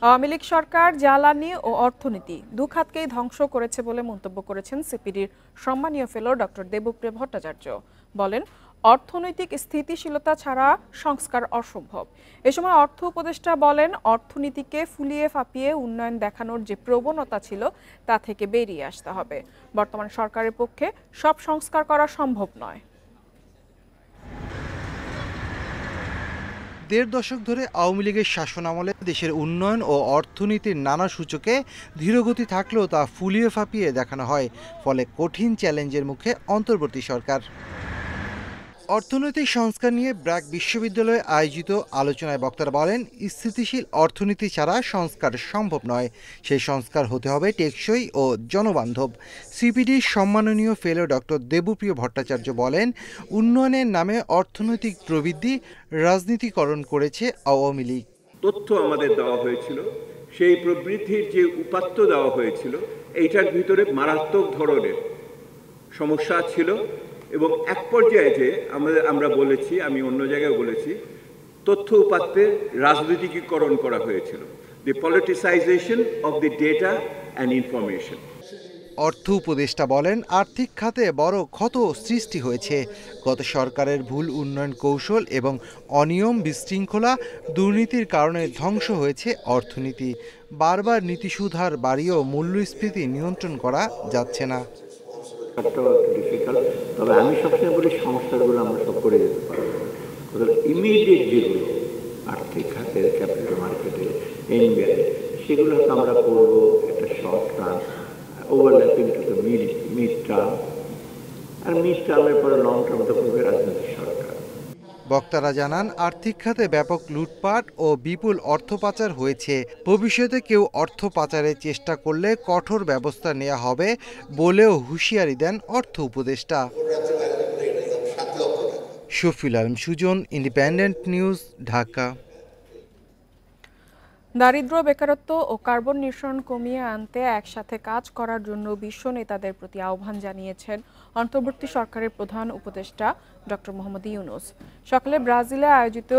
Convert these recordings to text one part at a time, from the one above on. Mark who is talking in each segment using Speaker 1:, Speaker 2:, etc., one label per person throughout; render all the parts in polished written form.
Speaker 1: আওয়ামী লীগ সরকার জ্বালানি ও অর্থনীতি দুখাতকেই ধ্বংস করেছে বলে মন্তব্য করেছেন সিপিডির সম্মানীয় ফেলো ডক্টর দেবপ্রিয় ভট্টাচার্য। বলেন, অর্থনৈতিক স্থিতিশীলতা ছাড়া সংস্কার অসম্ভব। এ সময় অর্থ উপদেষ্টা বলেন, অর্থনীতিকে ফুলিয়ে ফাঁপিয়ে উন্নয়ন দেখানোর যে প্রবণতা ছিল তা থেকে বেরিয়ে আসতে হবে। বর্তমান সরকারের পক্ষে সব সংস্কার করা সম্ভব নয়।
Speaker 2: ১.৫ দশক ধরে আওয়ামী লীগের শাসনামলে দেশের উন্নয়ন ও অর্থনীতির নানা সূচকে ধীরগতি থাকলেও তা ফুলিয়ে ফাঁপিয়ে দেখানো হয়। ফলে কঠিন চ্যালেঞ্জের মুখে অন্তর্বর্তী সরকার। অর্থনৈতিক সংস্কার নিয়ে ব্র্যাক বিশ্ববিদ্যালয়ে আয়োজিত আলোচনায় বক্তারা বলেন, স্থিতিশীল অর্থনীতি ছাড়া সংস্কার সম্ভব নয়। সেই সংস্কার হতে হবে টেকসই ও জনবান্ধব। সিপিডির সম্মাননীয় ফেলো ডক্টর দেবপ্রিয় ভট্টাচার্য বলেন, উন্নয়নের নামে অর্থনৈতিক প্রবৃদ্ধি রাজনীতিকরণ করেছে আওয়ামী লীগ।
Speaker 3: তথ্য আমাদের দেওয়া হয়েছিল, সেই প্রবৃদ্ধির যে উপাত্ত দেওয়া হয়েছিল এইটার ভিতরে মারাত্মক ধরনের সমস্যা ছিল এবং এক পর্যায়ে যে আমরা বলেছি, আমি অন্য জায়গায় বলেছি, তথ্য উপাত্তের রাজনীতিকীকরণ করা হয়েছিল, the politicization of the data and information.
Speaker 2: অর্থ উপদেষ্টা বলেন, আর্থিক খাতে বড় ক্ষত সৃষ্টি হয়েছে। গত সরকারের ভুল উন্নয়ন কৌশল এবং অনিয়ম, বিশৃঙ্খলা, দুর্নীতির কারণে ধ্বংস হয়েছে অর্থনীতি। বারবার নীতি সুদহার বাড়িয়েও মূল্যস্ফীতি নিয়ন্ত্রণ করা যাচ্ছে না।
Speaker 4: তবে আমি সবসময় বলি, সংস্কারগুলো আমরা সব করে যেতে পারবো। ইমিডিয়েট যেগুলো আর্থিক খাতে, ক্যাপিটাল মার্কেটে, এনবিআই, সেগুলো আমরা করবো একটা short term, overlapping to the mid term, আর মিড টার্মের পরে লং টার্ম তো করবে রাজনৈতিক সরকার।
Speaker 2: বক্তারা জানান, আর্থিক খাতে ব্যাপক লুটপাট ও বিপুল অর্থ পাচার হয়েছে। ভবিষ্যতে কেউ অর্থ পাচারের চেষ্টা করলে কঠোর ব্যবস্থা নেওয়া হবে বলেও হুঁশিয়ারি দেন অর্থ উপদেষ্টা। Shafiul Alam Sujon, independent news, Dhaka.
Speaker 1: দারিদ্র্য, বেকারত্ব ও কার্বন নিঃসরণ কমিয়ে আনতে একসাথে কাজ করার জন্য বিশ্ব নেতাদের প্রতি আহ্বান জানিয়েছেন অন্তর্বর্তী সরকারের প্রধান উপদেষ্টা ডক্টর মোহাম্মদ ইউনূস। সকালে ব্রাজিলে আয়োজিত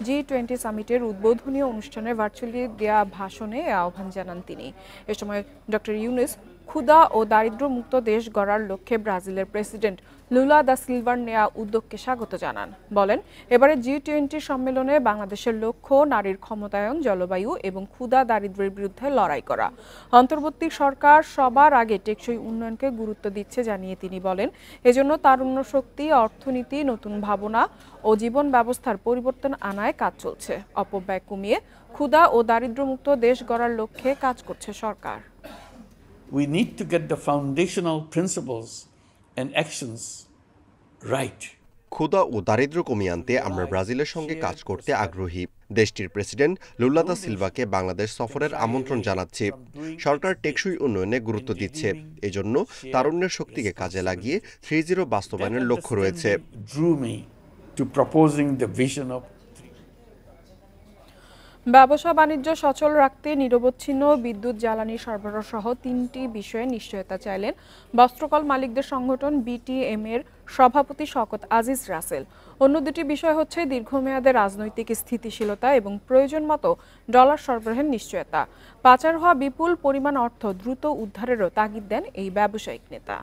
Speaker 1: G20 সামিটের উদ্বোধনী অনুষ্ঠানে ভার্চুয়ালি দেয়া ভাষণে এ আহ্বান জানান তিনি। এ সময় ডক্টর ইউনূস ক্ষুধা ও দারিদ্র্য মুক্ত দেশ গড়ার লক্ষ্যে ব্রাজিলের প্রেসিডেন্ট লুলা দা সিলভার নেয়া উদ্যোগকে স্বাগত জানান। বলেন, এবারে G20 সম্মেলনে বাংলাদেশের লক্ষ্য নারীর ক্ষমতায়ন, জলবায়ু এবং ক্ষুধা দারিদ্র্যের বিরুদ্ধে লড়াই করা। অন্তর্বর্তী সরকার সবার আগে টেকসই উন্নয়নকে গুরুত্ব দিচ্ছে জানিয়ে তিনি বলেন, এজন্য তারুণ্য শক্তি, অর্থনীতি, নতুন ভাবনা ও জীবন ব্যবস্থার পরিবর্তন আনায় কাজ চলছে। অপব্যয় কমিয়ে ক্ষুধা ও দারিদ্র্যমুক্ত দেশ গড়ার লক্ষ্যে কাজ করছে সরকার।
Speaker 5: We need to get the foundational principles and actions right.
Speaker 6: ক্ষুধা ও দারিদ্র্য কমিয়ে আনতে আমরা ব্রাজিলের সঙ্গে কাজ করতে আগ্রহী। দেশটির প্রেসিডেন্ট লুলা দা সিলভাকে বাংলাদেশ সফরের আমন্ত্রণ জানাচ্ছি। সরকার টেকসই উন্নয়নে গুরুত্ব দিচ্ছে, এজন্য তারুণ্যের শক্তিকে কাজে লাগিয়ে 3-0 বাস্তবায়নের লক্ষ্য রয়েছে।
Speaker 1: ব্যবসা বাণিজ্য সচল রাখতে নিরবচ্ছিন্ন বিদ্যুৎ, জ্বালানি সরবরাহ সহ 3টি বিষয়ে নিশ্চয়তা চাইলেন বস্ত্রকল মালিকদের সংগঠন BTM এর সভাপতি শওকত আজিজ রাসেল। অন্য দুটি বিষয় হচ্ছে দীর্ঘমেয়াদে রাজনৈতিক স্থিতিশীলতা এবং প্রয়োজন মতো ডলার সরবরাহের নিশ্চয়তা। পাচার হওয়া বিপুল পরিমাণ অর্থ দ্রুত উদ্ধারেরও তাগিদ দেন এই ব্যবসায়িক নেতা।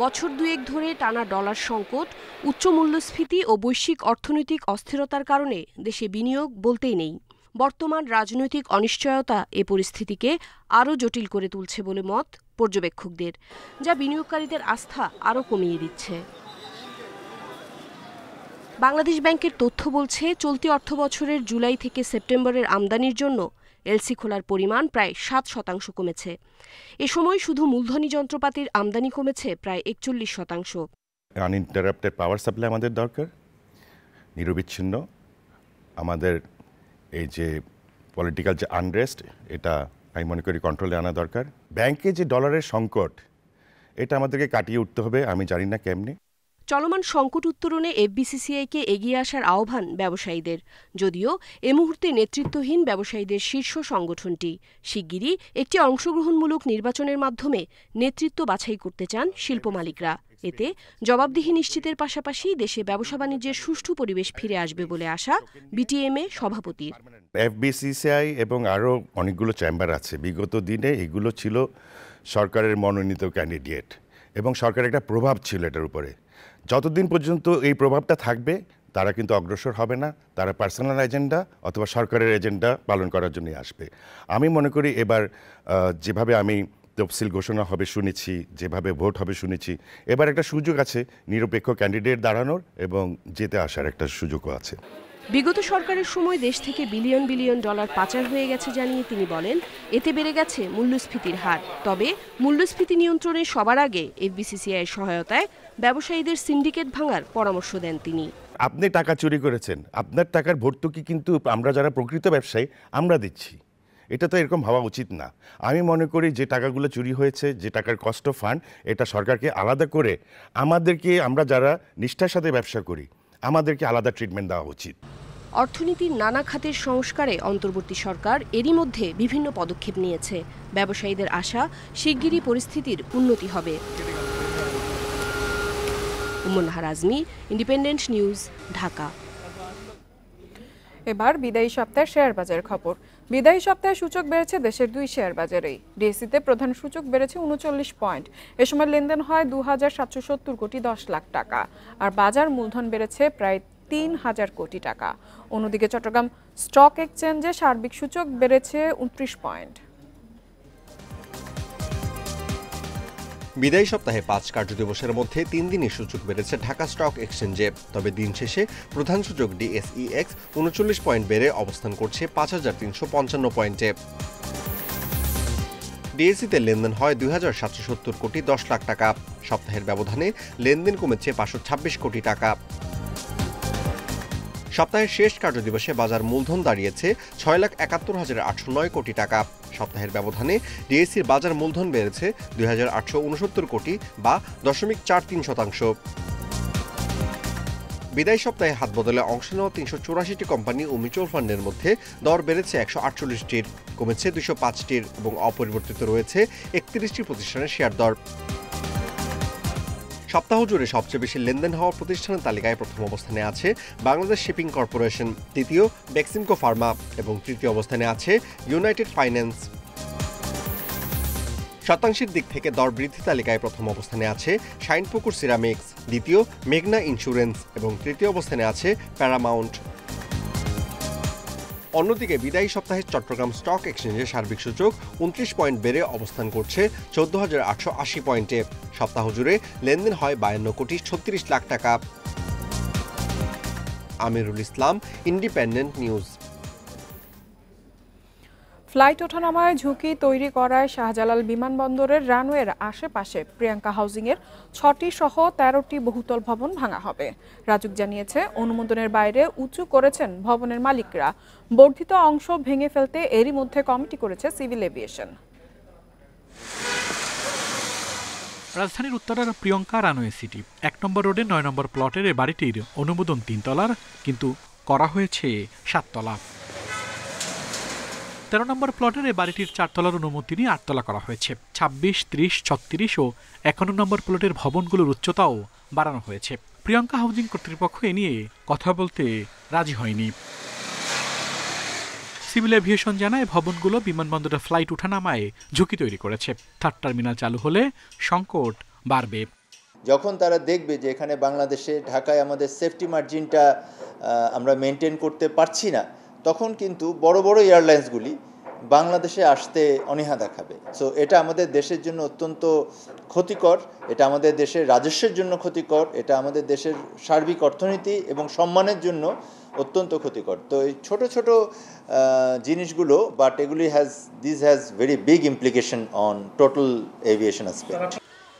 Speaker 7: বছর দুয়েক ধরে টানা ডলার সংকট, উচ্চ মূল্যস্ফীতি ও বৈশ্বিক অর্থনৈতিক অস্থিরতার কারণে দেশে বিনিয়োগ বলতেই নেই। বর্তমান রাজনৈতিক অনিশ্চয়তা এ পরিস্থিতিকে আরও জটিল করে তুলছে বলে মত পর্যবেক্ষকদের, যা বিনিয়োগকারীদের আস্থা আরও কমিয়ে দিচ্ছে। বাংলাদেশ ব্যাংকের তথ্য বলছে, চলতি অর্থবছরের জুলাই থেকে সেপ্টেম্বরের আমদানির জন্য এলসি খোলার পরিমাণ প্রায় 7% কমেছে। এ সময় শুধু মূলধনী যন্ত্রপাতির আমদানি কমেছে প্রায় 41%।
Speaker 8: আনইন্টারাপ্টেড পাওয়ার সাপ্লাই আমাদের দরকার, নিরবিচ্ছিন্ন। আমাদের এই যে পলিটিক্যাল যে আনরেস্ট, এটা আমি মনে করি কন্ট্রোলে আনা দরকার। ব্যাংকে যে ডলারের সংকট, এটা আমাদেরকে কাটিয়ে উঠতে হবে, আমি জানি না কেমনে।
Speaker 7: চলমান সংকট উত্তরণে এফবিসিসিআইকে এগিয়ে আসার আহ্বান ব্যবসায়ীদের, যদিও এ মুহূর্তে নেতৃত্বহীন ব্যবসায়ীদের শীর্ষ সংগঠনটি। শিগগিরই একটি অংশগ্রহণমূলক নির্বাচনের মাধ্যমে নেতৃত্ব বাছাই করতে চান শিল্প মালিকরা। এতে জবাবদিহি নিশ্চিতের পাশাপাশি দেশে ব্যবসা বাণিজ্যের সুষ্ঠু পরিবেশ ফিরে আসবে বলে আশা বিটিএমএ সভাপতির।
Speaker 8: এফবিসিসিআই এবং আরও অনেকগুলো চেম্বার আছে। বিগত দিনে এগুলো ছিল সরকারের মনোনীত ক্যান্ডিডেট এবং সরকারের একটা প্রভাব ছিল এটার উপরে। যতদিন পর্যন্ত এই প্রভাবটা থাকবে তারা কিন্তু অগ্রসর হবে না, তারা পার্সোনাল এজেন্ডা অথবা সরকারের এজেন্ডা পালন করার জন্যই আসবে। আমি মনে করি এবার যেভাবে আমি তফসিল ঘোষণা হবে শুনেছি, যেভাবে ভোট হবে শুনেছি, এবার একটা সুযোগ আছে নিরপেক্ষ ক্যান্ডিডেট দাঁড়ানোর এবং জিতে আসার একটা সুযোগও আছে।
Speaker 7: বিগত সরকারের সময় দেশ থেকে বিলিয়ন বিলিয়ন ডলার পাচার হয়ে গেছে জানিয়ে তিনি বলেন, এতে বেড়ে গেছে মূল্যস্ফীতির হার। তবে মূল্যস্ফীতি নিয়ন্ত্রণে সবার আগে এফবিসিসিআই সহায়তায় ব্যবসায়ীদের সিন্ডিকেট ভাঙার পরামর্শ দেন তিনি।
Speaker 8: আপনি টাকা চুরি করেছেন, আপনার টাকার ভর্তুকি কিন্তু আমরা যারা প্রকৃত ব্যবসায়ী আমরা দিচ্ছি। এটা তো এরকম হওয়া উচিত না। আমি মনে করি যে টাকাগুলো চুরি হয়েছে, যে টাকার কস্ট অফ ফান্ড, এটা সরকারকে আলাদা করে আমাদেরকে, আমরা যারা নিষ্ঠার সাথে ব্যবসা করি, আমাদেরকে আলাদা ট্রিটমেন্ট দেওয়া উচিত।
Speaker 7: অর্থনীতির নানা খাতের সংস্কারে অন্তর্বর্তী সরকার এরই মধ্যে বিভিন্ন পদক্ষেপ নিয়েছে। ব্যবসায়ীদের আশা শিগগিরই পরিস্থিতির উন্নতি হবে। উম্মুন্নাহার আজমি, ইন্ডিপেন্ডেন্ট নিউজ, ঢাকা।
Speaker 1: এবার বিদায়ী সপ্তাহের শেয়ার বাজারের খবর। বিদায়ী সপ্তাহে সূচক বেড়েছে দেশের 2 শেয়ার বাজারেই। ডিএসইতে প্রধান সূচক বেড়েছে 39 পয়েন্ট। এ সময় লেনদেন হয় 2770 কোটি 10 লাখ টাকা, আর বাজার মূলধন বেড়েছে প্রায় 3000 কোটি টাকা। অন্যদিকে চট্টগ্রাম স্টক এক্সচেঞ্জে সার্বিক সূচক বেড়েছে 29 পয়েন্ট।
Speaker 6: বিদায়ী সপ্তাহে 5 কার্যদিবসের মধ্যে 3 দিনই সূচক বেড়েছে ঢাকা স্টক এক্সচেঞ্জে। তবে দিন শেষে প্রধান সূচক ডিএসইএক্স 39 পয়েন্ট বেড়ে অবস্থান করছে 5355 পয়েন্টে। ডিএসইতে লেনদেন হয় 2770 কোটি 10 লাখ টাকা। সপ্তাহের ব্যবধানে লেনদেন কমেছে 526 কোটি টাকা। সপ্তাহের শেষ কার্যদিবসে বাজার মূলধন দাঁড়িয়েছে 6,71,809 কোটি টাকা। সপ্তাহের ব্যবধানে ডিএসইর বাজার মূলধন বেড়েছে 2,869 কোটি বা 0.43%। বিদায়ী সপ্তাহে হাত বদলে অংশ নেওয়া 384টি কোম্পানি ও মিউচুয়াল ফান্ডের মধ্যে দর বেড়েছে 148টির, কমেছে 205টির এবং অপরিবর্তিত রয়েছে 31টি প্রতিষ্ঠানের শেয়ার দর। সপ্তাহ জুড়ে সবচেয়ে বেশি লেনদেন হওয়া প্রতিষ্ঠানের তালিকায় প্রথম অবস্থানে আছে বাংলাদেশ শিপিং কর্পোরেশন, দ্বিতীয় বেক্সিমকো ফার্মা এবং তৃতীয় অবস্থানে আছে ইউনাইটেড ফাইন্যান্স। শতাংশের দিক থেকে দর বৃদ্ধি তালিকায় প্রথম অবস্থানে আছে শাইনপুকুর সিরামিক্স, দ্বিতীয় মেঘনা ইন্স্যুরেন্স এবং তৃতীয় অবস্থানে আছে প্যারামাউন্ট। অন্যদিকে বিদায়ী সপ্তাহে চট্টগ্রাম স্টক এক্সচেঞ্জের সার্বিক সূচক 29 পয়েন্ট বেড়ে অবস্থান করছে 14,880 পয়েন্টে। সপ্তাহ জুড়ে লেনদেন হয় 52 কোটি 36 লাখ টাকা। Amirul Islam, independent news.
Speaker 1: Flight ওঠানামায় ঝুঁকি তৈরি করায় শাহজালাল বিমানবন্দরের রানওয়ের আশেপাশে প্রিয়াঙ্কা হাউজিংয়ের 6টি সহ 13টি বহুতল ভবন ভাঙা হবে। রাজুক জানিয়েছে, অনুমোদনের বাইরে উঁচু করেছেন ভবনের মালিকরা। বর্ধিত অংশ ভেঙে ফেলতে এরই মধ্যে কমিটি করেছে সিভিল এভিয়েশন।
Speaker 9: রাজধানীর উত্তরার প্রিয়ঙ্কা রানওয়ে সিটি 1 নম্বর রোডে 9 নম্বর প্লটের এ বাড়িটির অনুমোদন 3 তলার, কিন্তু করা হয়েছে 7 তলা। 13 নম্বর প্লটের এই বাড়িটির 4 তলার অনুমতি নিয়ে 8 তলা করা হয়েছে। 26, 30, 36 ও 51 নম্বর প্লটের ভবনগুলোর উচ্চতাও বাড়ানো হয়েছে। প্রিয়ঙ্কা হাউজিং কর্তৃপক্ষ এ নিয়ে কথা বলতে রাজি হয়নি। সিভিল এভিয়েশন জানায়, ভবনগুলো বিমানবন্দরের ফ্লাইট ওঠানামায় ঝুঁকি তৈরি করেছে। থার্ড টার্মিনাল চালু হলে সংকট বাড়বে।
Speaker 10: যখন তারা দেখবে যে এখানে বাংলাদেশে ঢাকায় আমাদের সেফটি মার্জিনটা আমরা মেনটেন করতে পারছি না, তখন কিন্তু বড় বড় এয়ারলাইন্সগুলি বাংলাদেশে আসতে অনীহা দেখাবে। সো এটা আমাদের দেশের জন্য অত্যন্ত ক্ষতিকর, এটা আমাদের দেশের রাজস্বের জন্য ক্ষতিকর, এটা আমাদের দেশের সার্বিক অর্থনীতি এবং সম্মানের জন্য অত্যন্ত ক্ষতিকর। তো এই ছোট ছোট জিনিসগুলো, বাট এগুলি this has very big implication on total aviation aspect.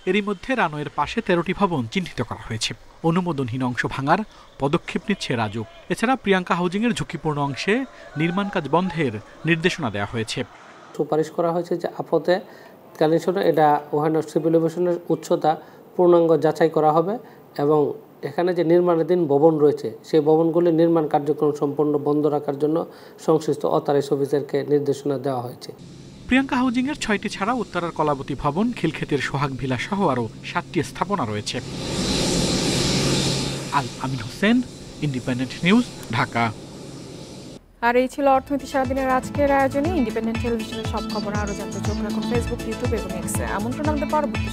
Speaker 9: এরই মধ্যে রানওয়ের পাশে 13টি ভবন চিহ্নিত করা হয়েছে। অনুমোদনহীন অংশ ভাঙার পদক্ষেপ নিচ্ছে রাজুক। এছাড়া প্রিয়াঙ্কা হাউজিংয়ের ঝুঁকিপূর্ণ অংশে নির্মাণ কাজ বন্ধের নির্দেশনা দেওয়া হয়েছে।
Speaker 11: সুপারিশ করা হয়েছে যে আপদকালীন সময় এটা ওখানে সিভিল এভিয়েশনের উচ্চতা পূর্ণাঙ্গ যাচাই করা হবে এবং এখানে যে নির্মাণাধীন ভবন রয়েছে সেই ভবনগুলির নির্মাণ কার্যক্রম সম্পূর্ণ বন্ধ রাখার জন্য সংশ্লিষ্ট অথরাইজ অফিসারকে নির্দেশনা দেওয়া হয়েছে।
Speaker 9: প্রিয়াঙ্কা হাউজিংয়ের 6টি ছাড়া উত্তরার কলাবতী ভবন, খিলক্ষেতের সোহাগ ভিলা সহ আরও 7টি স্থাপনা রয়েছে। আল আমিন হোসেন, ইন্ডিপেন্ডেন্ট নিউজ, ঢাকা।
Speaker 1: আর এই ছিল অর্থনীতি সারাদিনের আজকের আয়োজনে। ইন্ডিপেন্ডেন্ট টেলিভিশনের সব খবর আরও জানতে চোখ রাখুন ফেসবুক, ইউটিউব এবং এক্সে। আমন্ত্রণ আমাদের পরবর্তী